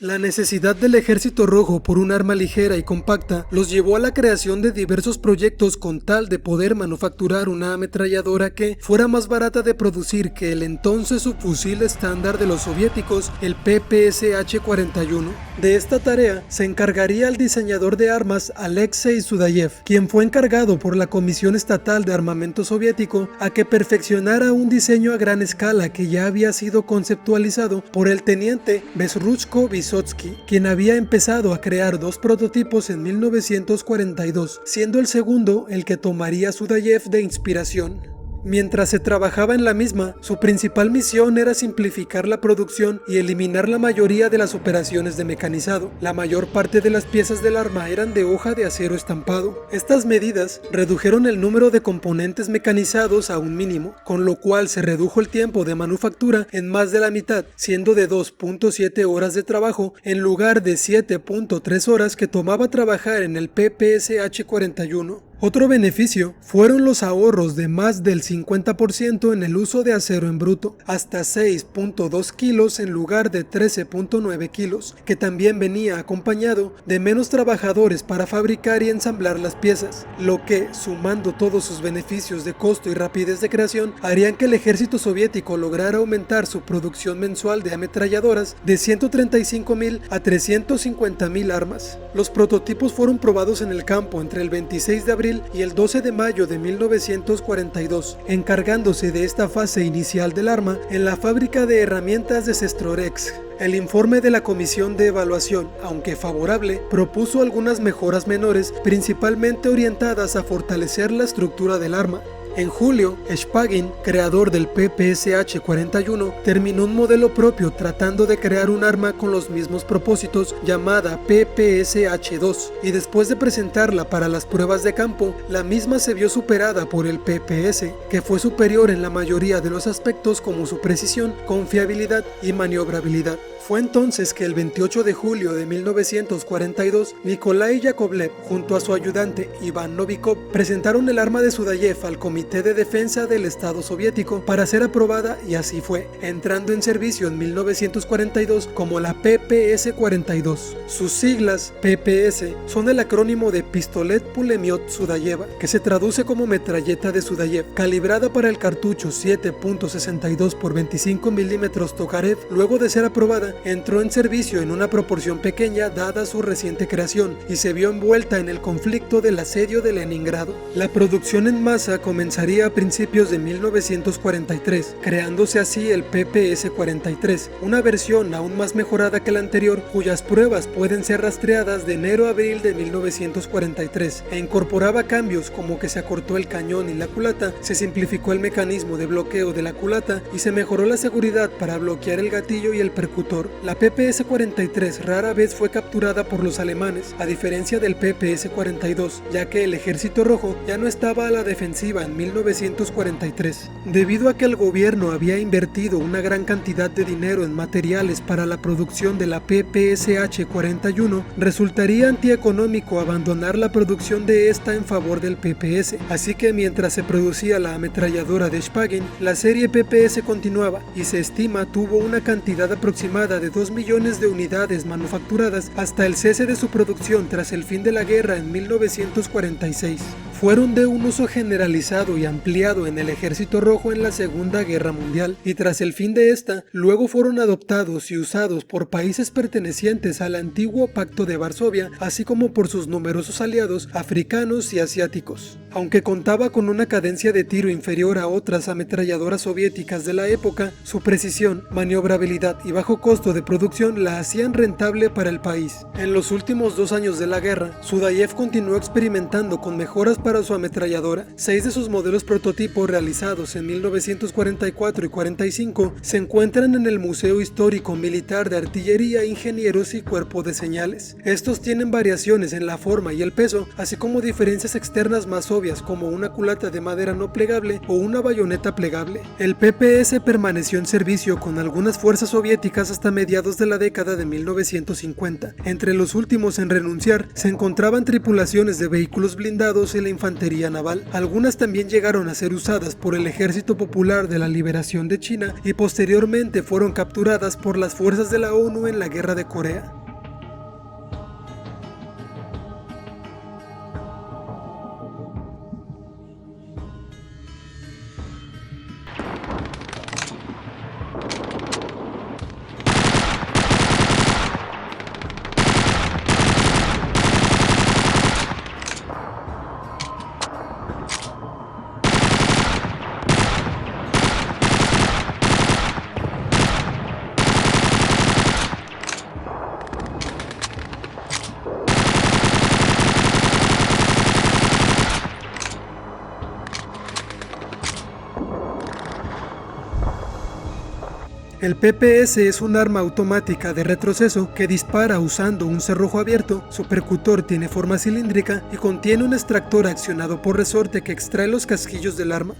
La necesidad del Ejército Rojo por un arma ligera y compacta los llevó a la creación de diversos proyectos con tal de poder manufacturar una ametralladora que fuera más barata de producir que el entonces subfusil estándar de los soviéticos, el PPSH-41. De esta tarea se encargaría el diseñador de armas Alexei Sudayev, quien fue encargado por la Comisión Estatal de Armamento Soviético a que perfeccionara un diseño a gran escala que ya había sido conceptualizado por el teniente Bezruchko Vysotsky, quien había empezado a crear dos prototipos en 1942, siendo el segundo el que tomaría Sudayev de inspiración. Mientras se trabajaba en la misma, su principal misión era simplificar la producción y eliminar la mayoría de las operaciones de mecanizado. La mayor parte de las piezas del arma eran de hoja de acero estampado. Estas medidas redujeron el número de componentes mecanizados a un mínimo, con lo cual se redujo el tiempo de manufactura en más de la mitad, siendo de 2.7 horas de trabajo en lugar de 7.3 horas que tomaba trabajar en el PPSH-41. Otro beneficio fueron los ahorros de más del 50% en el uso de acero en bruto, hasta 6.2 kilos en lugar de 13.9 kilos, que también venía acompañado de menos trabajadores para fabricar y ensamblar las piezas, lo que, sumando todos sus beneficios de costo y rapidez de creación, harían que el ejército soviético lograra aumentar su producción mensual de ametralladoras de 135.000 a 350.000 armas. Los prototipos fueron probados en el campo entre el 26 de abril y el 12 de mayo de 1942, encargándose de esta fase inicial del arma en la fábrica de herramientas de Sestroresk. El informe de la comisión de evaluación, aunque favorable, propuso algunas mejoras menores, principalmente orientadas a fortalecer la estructura del arma. En julio, Shpagin, creador del PPSH-41, terminó un modelo propio tratando de crear un arma con los mismos propósitos llamada PPSH-2, y después de presentarla para las pruebas de campo, la misma se vio superada por el PPS, que fue superior en la mayoría de los aspectos como su precisión, confiabilidad y maniobrabilidad. Fue entonces que el 28 de julio de 1942, Nikolai Yakovlev, junto a su ayudante Iván Novikov, presentaron el arma de Sudayev al Comité de Defensa del Estado Soviético para ser aprobada, y así fue, entrando en servicio en 1942 como la PPS-42. Sus siglas, PPS, son el acrónimo de Pistolet Pulemiot Sudayeva, que se traduce como metralleta de Sudayev, calibrada para el cartucho 7.62 x 25 mm Tokarev. Luego de ser aprobada, entró en servicio en una proporción pequeña dada su reciente creación y se vio envuelta en el conflicto del asedio de Leningrado. La producción en masa comenzaría a principios de 1943, creándose así el PPS-43, una versión aún más mejorada que la anterior, cuyas pruebas pueden ser rastreadas de enero a abril de 1943, e incorporaba cambios como que se acortó el cañón y la culata, se simplificó el mecanismo de bloqueo de la culata y se mejoró la seguridad para bloquear el gatillo y el percutor. La PPS-43 rara vez fue capturada por los alemanes, a diferencia del PPS-42, ya que el Ejército Rojo ya no estaba a la defensiva en 1943. Debido a que el gobierno había invertido una gran cantidad de dinero en materiales para la producción de la PPSH-41, resultaría antieconómico abandonar la producción de esta en favor del PPS, así que mientras se producía la ametralladora de Shpagin, la serie PPS continuaba y se estima tuvo una cantidad aproximada de 2 millones de unidades manufacturadas hasta el cese de su producción tras el fin de la guerra en 1946. Fueron de un uso generalizado y ampliado en el Ejército Rojo en la Segunda Guerra Mundial, y tras el fin de esta, luego fueron adoptados y usados por países pertenecientes al antiguo Pacto de Varsovia, así como por sus numerosos aliados africanos y asiáticos. Aunque contaba con una cadencia de tiro inferior a otras ametralladoras soviéticas de la época, su precisión, maniobrabilidad y bajo costo de producción la hacían rentable para el país. En los últimos 2 años de la guerra, Sudayev continuó experimentando con mejoras para su ametralladora. 6 de sus modelos prototipos realizados en 1944 y 45 se encuentran en el Museo Histórico Militar de Artillería, Ingenieros y Cuerpo de Señales. Estos tienen variaciones en la forma y el peso, así como diferencias externas más obvias como una culata de madera no plegable o una bayoneta plegable. El PPS permaneció en servicio con algunas fuerzas soviéticas hasta mediados de la década de 1950. Entre los últimos en renunciar se encontraban tripulaciones de vehículos blindados y la infantería naval. Algunas también llegaron a ser usadas por el Ejército Popular de la Liberación de China y posteriormente fueron capturadas por las fuerzas de la ONU en la Guerra de Corea. El PPS es un arma automática de retroceso que dispara usando un cerrojo abierto. Su percutor tiene forma cilíndrica y contiene un extractor accionado por resorte que extrae los casquillos del arma.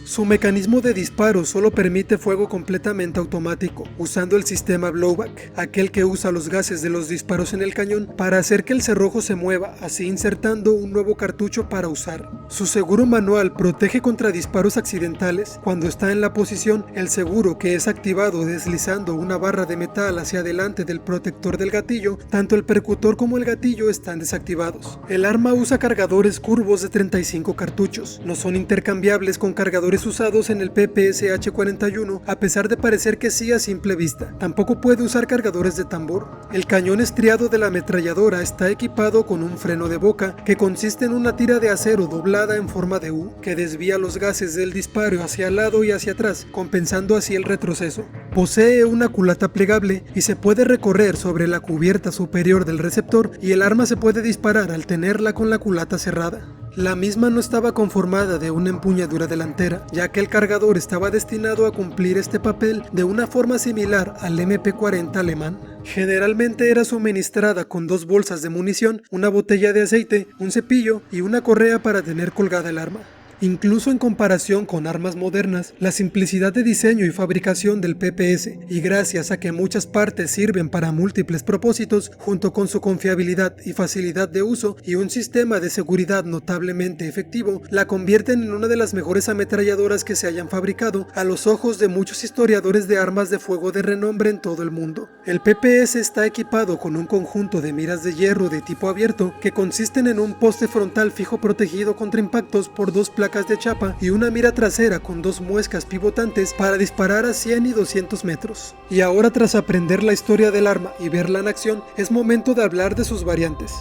Su mecanismo de disparo solo permite fuego completamente automático, usando el sistema blowback, aquel que usa los gases de los disparos en el cañón para hacer que el cerrojo se mueva, así insertando un nuevo cartucho para usar. Su seguro manual protege contra disparos accidentales. Cuando está en la posición, el seguro, que es activado deslizando una barra de metal hacia adelante del protector del gatillo, tanto el percutor como el gatillo están desactivados. El arma usa cargadores curvos de 35 cartuchos, no son intercambiables con cargadores usados en el PPS-H41, a pesar de parecer que sí a simple vista. Tampoco puede usar cargadores de tambor. El cañón estriado de la ametralladora está equipado con un freno de boca que consiste en una tira de acero doblada en forma de U que desvía los gases del disparo hacia el lado y hacia atrás, compensando así el retroceso. Posee una culata plegable y se puede recorrer sobre la cubierta superior del receptor, y el arma se puede disparar al tenerla con la culata cerrada. La misma no estaba conformada de una empuñadura delantera, ya que el cargador estaba destinado a cumplir este papel de una forma similar al MP-40 alemán. Generalmente era suministrada con 2 bolsas de munición, una botella de aceite, un cepillo y una correa para tener colgada el arma. Incluso en comparación con armas modernas, la simplicidad de diseño y fabricación del PPS, y gracias a que muchas partes sirven para múltiples propósitos, junto con su confiabilidad y facilidad de uso y un sistema de seguridad notablemente efectivo, la convierten en una de las mejores ametralladoras que se hayan fabricado a los ojos de muchos historiadores de armas de fuego de renombre en todo el mundo. El PPS está equipado con un conjunto de miras de hierro de tipo abierto que consisten en un poste frontal fijo protegido contra impactos por 2 placas de chapa y una mira trasera con 2 muescas pivotantes para disparar a 100 y 200 metros. Y ahora, tras aprender la historia del arma y verla en acción, es momento de hablar de sus variantes.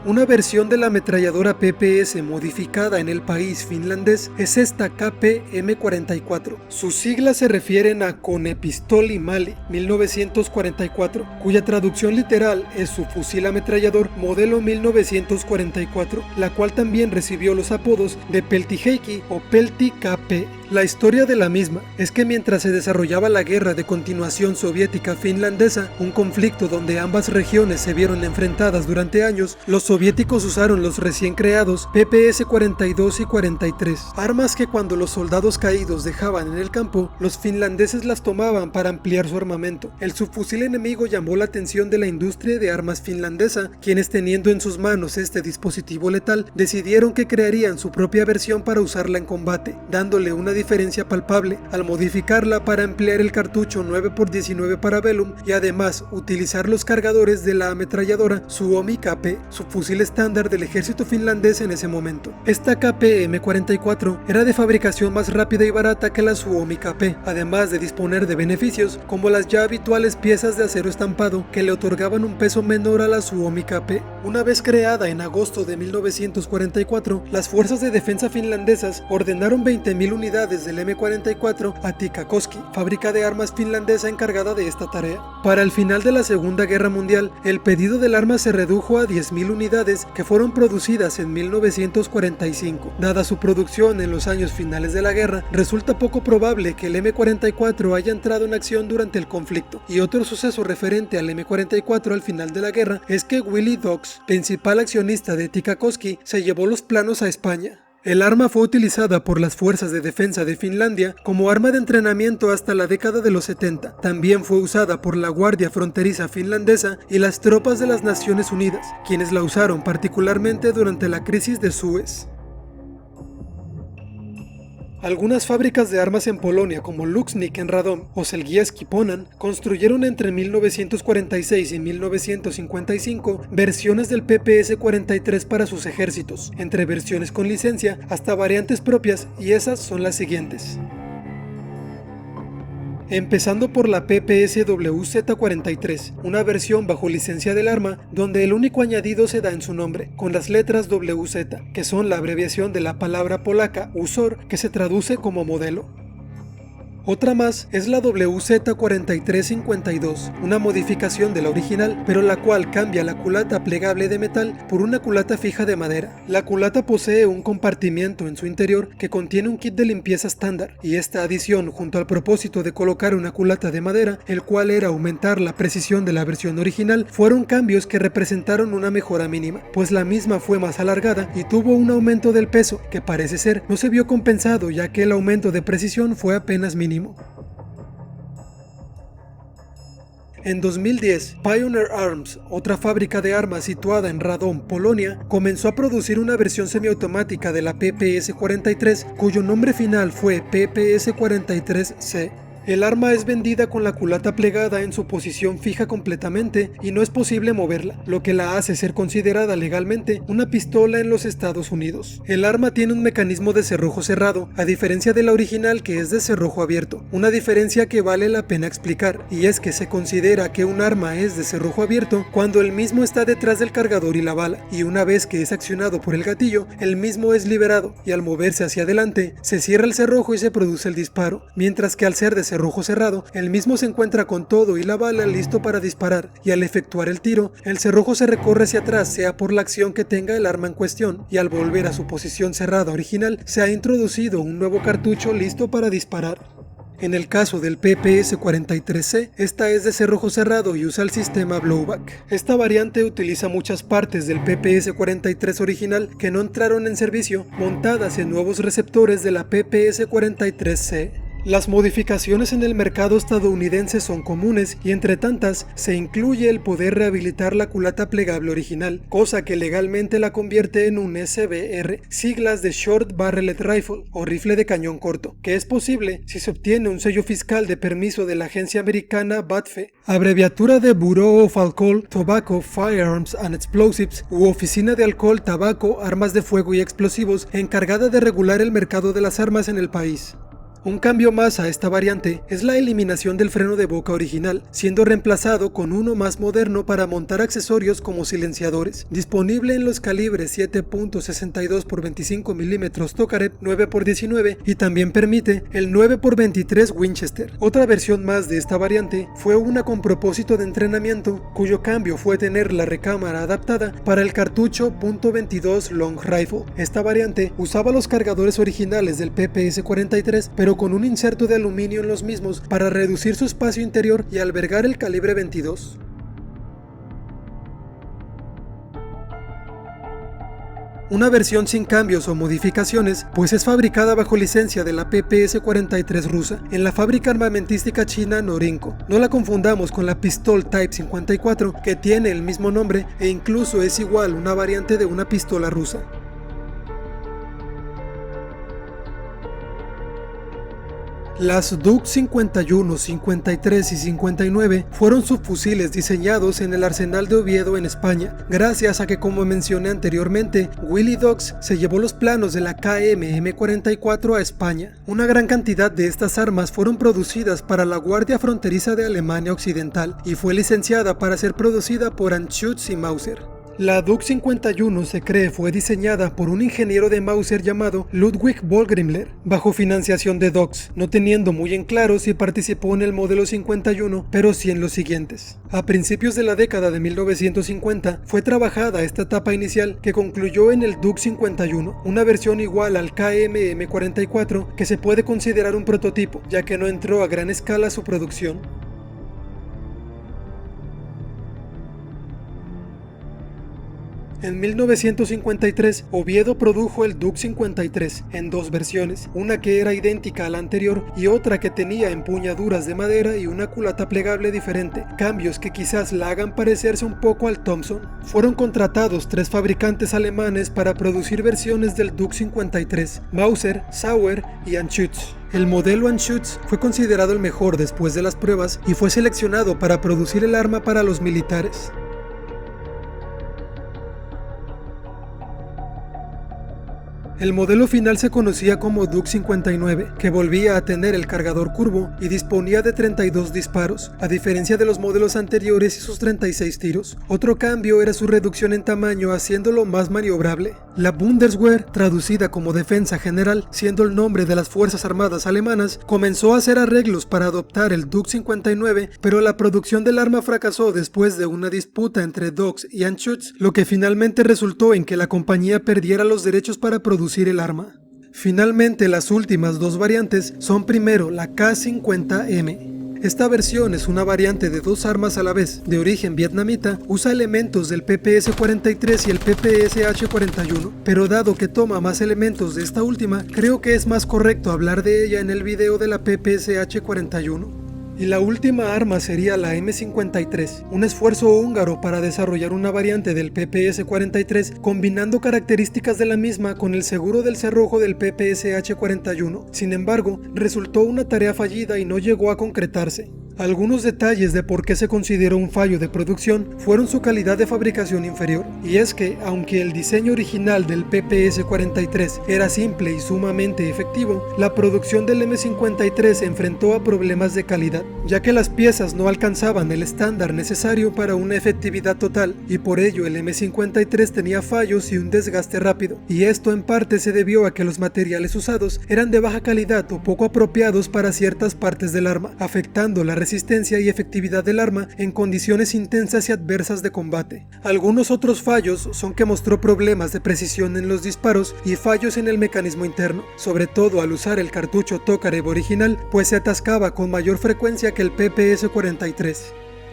Una versión de la ametralladora PPS modificada en el país finlandés es esta KP-M44. Sus siglas se refieren a Konepistoli Mali 1944, cuya traducción literal es su fusil ametrallador modelo 1944, la cual también recibió los apodos de Peltiheikki o Pelti KP. La historia de la misma es que mientras se desarrollaba la guerra de continuación soviética-finlandesa, un conflicto donde ambas regiones se vieron enfrentadas durante años, los soviéticos usaron los recién creados PPS-42 y 43, armas que cuando los soldados caídos dejaban en el campo, los finlandeses las tomaban para ampliar su armamento. El subfusil enemigo llamó la atención de la industria de armas finlandesa, quienes, teniendo en sus manos este dispositivo letal, decidieron que crearían su propia versión para usarla en combate, dándole una diferencia palpable al modificarla para emplear el cartucho 9x19 Parabellum y además utilizar los cargadores de la ametralladora Suomi KP, su fusil estándar del ejército finlandés en ese momento. Esta KP-M44 era de fabricación más rápida y barata que la Suomi KP, además de disponer de beneficios como las ya habituales piezas de acero estampado que le otorgaban un peso menor a la Suomi KP. Una vez creada en agosto de 1944, las fuerzas de defensa finlandesas ordenaron 20.000 unidades del M44 a Tikkakoski, fábrica de armas finlandesa encargada de esta tarea. Para el final de la Segunda Guerra Mundial, el pedido del arma se redujo a 10.000 unidades que fueron producidas en 1945. Dada su producción en los años finales de la guerra, resulta poco probable que el M44 haya entrado en acción durante el conflicto. Y otro suceso referente al M44 al final de la guerra es que Willy Dodds, principal accionista de Tikkakoski, se llevó los planos a España. El arma fue utilizada por las Fuerzas de Defensa de Finlandia como arma de entrenamiento hasta la década de los 70. También fue usada por la Guardia Fronteriza finlandesa y las tropas de las Naciones Unidas, quienes la usaron particularmente durante la crisis de Suez. Algunas fábricas de armas en Polonia, como Luxnik en Radom o Selgiewski Ponan, construyeron entre 1946 y 1955 versiones del PPS-43 para sus ejércitos, entre versiones con licencia hasta variantes propias, y esas son las siguientes. Empezando por la PPS-WZ-43, una versión bajo licencia del arma donde el único añadido se da en su nombre, con las letras WZ, que son la abreviación de la palabra polaca Usor, que se traduce como modelo. Otra más es la WZ-4352, una modificación de la original, pero la cual cambia la culata plegable de metal por una culata fija de madera. La culata posee un compartimiento en su interior que contiene un kit de limpieza estándar, y esta adición, junto al propósito de colocar una culata de madera, el cual era aumentar la precisión de la versión original, fueron cambios que representaron una mejora mínima, pues la misma fue más alargada y tuvo un aumento del peso, que parece ser no se vio compensado ya que el aumento de precisión fue apenas mínimo. En 2010, Pioneer Arms, otra fábrica de armas situada en Radom, Polonia, comenzó a producir una versión semiautomática de la PPS-43, cuyo nombre final fue PPS-43C. El arma es vendida con la culata plegada en su posición fija completamente y no es posible moverla, lo que la hace ser considerada legalmente una pistola en los Estados Unidos. El arma tiene un mecanismo de cerrojo cerrado, a diferencia de la original que es de cerrojo abierto, una diferencia que vale la pena explicar, y es que se considera que un arma es de cerrojo abierto cuando el mismo está detrás del cargador y la bala, y una vez que es accionado por el gatillo, el mismo es liberado, y al moverse hacia adelante, se cierra el cerrojo y se produce el disparo, mientras que al ser de cerrojo cerrado, el mismo se encuentra con todo y la bala listo para disparar, y al efectuar el tiro, el cerrojo se recorre hacia atrás, sea por la acción que tenga el arma en cuestión, y al volver a su posición cerrada original, se ha introducido un nuevo cartucho listo para disparar. En el caso del PPS-43C, esta es de cerrojo cerrado y usa el sistema blowback. Esta variante utiliza muchas partes del PPS-43 original que no entraron en servicio, montadas en nuevos receptores de la PPS-43C. Las modificaciones en el mercado estadounidense son comunes y entre tantas se incluye el poder rehabilitar la culata plegable original, cosa que legalmente la convierte en un SBR, siglas de Short Barreled Rifle o rifle de cañón corto, que es posible si se obtiene un sello fiscal de permiso de la agencia americana BATFE, abreviatura de Bureau of Alcohol, Tobacco, Firearms and Explosives, u Oficina de Alcohol, Tabaco, Armas de Fuego y Explosivos, encargada de regular el mercado de las armas en el país. Un cambio más a esta variante es la eliminación del freno de boca original, siendo reemplazado con uno más moderno para montar accesorios como silenciadores, disponible en los calibres 7.62 x 25 mm Tokarev 9x19 y también permite el 9x23 Winchester. Otra versión más de esta variante fue una con propósito de entrenamiento, cuyo cambio fue tener la recámara adaptada para el cartucho .22 Long Rifle. Esta variante usaba los cargadores originales del PPS-43, pero con un inserto de aluminio en los mismos para reducir su espacio interior y albergar el calibre 22. Una versión sin cambios o modificaciones, pues es fabricada bajo licencia de la PPS-43 rusa, en la fábrica armamentística china Norinco. No la confundamos con la Pistol Type 54, que tiene el mismo nombre e incluso es igual una variante de una pistola rusa. Las Duk 51, 53 y 59 fueron subfusiles diseñados en el Arsenal de Oviedo en España, gracias a que, como mencioné anteriormente, Willy Dux se llevó los planos de la KM-M44 a España. Una gran cantidad de estas armas fueron producidas para la Guardia Fronteriza de Alemania Occidental y fue licenciada para ser producida por Anschutz y Mauser. La Duk 51 se cree fue diseñada por un ingeniero de Mauser llamado Ludwig Vollgrimler, bajo financiación de Dux, no teniendo muy en claro si participó en el modelo 51, pero sí en los siguientes. A principios de la década de 1950 fue trabajada esta etapa inicial que concluyó en el Duk 51, una versión igual al KM-M44 que se puede considerar un prototipo, ya que no entró a gran escala su producción. En 1953, Oviedo produjo el Duk 53 en dos versiones, una que era idéntica a la anterior y otra que tenía empuñaduras de madera y una culata plegable diferente, cambios que quizás la hagan parecerse un poco al Thompson. Fueron contratados 3 fabricantes alemanes para producir versiones del Duk 53, Mauser, Sauer y Anschütz. El modelo Anschütz fue considerado el mejor después de las pruebas y fue seleccionado para producir el arma para los militares. El modelo final se conocía como Duk 59, que volvía a tener el cargador curvo y disponía de 32 disparos, a diferencia de los modelos anteriores y sus 36 tiros. Otro cambio era su reducción en tamaño, haciéndolo más maniobrable. La Bundeswehr, traducida como Defensa General, siendo el nombre de las Fuerzas Armadas alemanas, comenzó a hacer arreglos para adoptar el Duk 59, pero la producción del arma fracasó después de una disputa entre Dux y Anschütz, lo que finalmente resultó en que la compañía perdiera los derechos para producir el arma. Finalmente, las últimas 2 variantes son primero la K-50M. Esta versión es una variante de 2 armas a la vez, de origen vietnamita, usa elementos del PPS-43 y el PPS-H-41, pero dado que toma más elementos de esta última, creo que es más correcto hablar de ella en el video de la PPS-H-41. Y la última arma sería la M53, un esfuerzo húngaro para desarrollar una variante del PPS-43 combinando características de la misma con el seguro del cerrojo del PPS-H-41. Sin embargo, resultó una tarea fallida y no llegó a concretarse. Algunos detalles de por qué se consideró un fallo de producción fueron su calidad de fabricación inferior, y es que, aunque el diseño original del PPS-43 era simple y sumamente efectivo, la producción del M53 se enfrentó a problemas de calidad, ya que las piezas no alcanzaban el estándar necesario para una efectividad total, y por ello el M53 tenía fallos y un desgaste rápido, y esto en parte se debió a que los materiales usados eran de baja calidad o poco apropiados para ciertas partes del arma, afectando la resistencia y efectividad del arma en condiciones intensas y adversas de combate. Algunos otros fallos son que mostró problemas de precisión en los disparos y fallos en el mecanismo interno, sobre todo al usar el cartucho Tokarev original, pues se atascaba con mayor frecuencia que el PPS-43.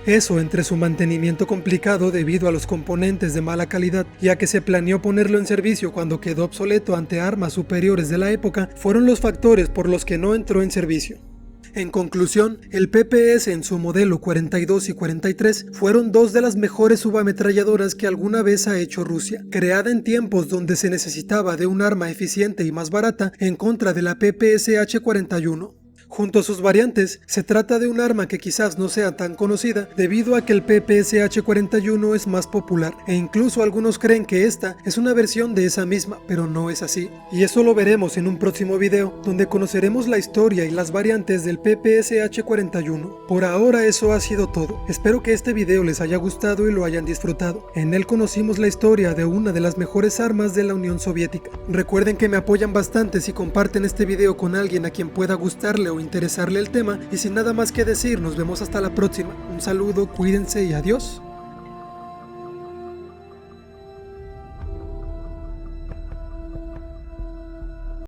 Eso entre su mantenimiento complicado debido a los componentes de mala calidad, ya que se planeó ponerlo en servicio cuando quedó obsoleto ante armas superiores de la época, fueron los factores por los que no entró en servicio. En conclusión, el PPS en su modelo 42 y 43 fueron 2 de las mejores subametralladoras que alguna vez ha hecho Rusia, creada en tiempos donde se necesitaba de un arma eficiente y más barata en contra de la PPS-H-41. Junto a sus variantes, se trata de un arma que quizás no sea tan conocida debido a que el PPS-H-41 es más popular, e incluso algunos creen que esta es una versión de esa misma, pero no es así. Y eso lo veremos en un próximo video, donde conoceremos la historia y las variantes del PPS-H-41. Por ahora eso ha sido todo. Espero que este video les haya gustado y lo hayan disfrutado. En él conocimos la historia de una de las mejores armas de la Unión Soviética. Recuerden que me apoyan bastante si comparten este video con alguien a quien pueda gustarle o interesarle el tema, y sin nada más que decir, nos vemos hasta la próxima. Un saludo, cuídense y adiós.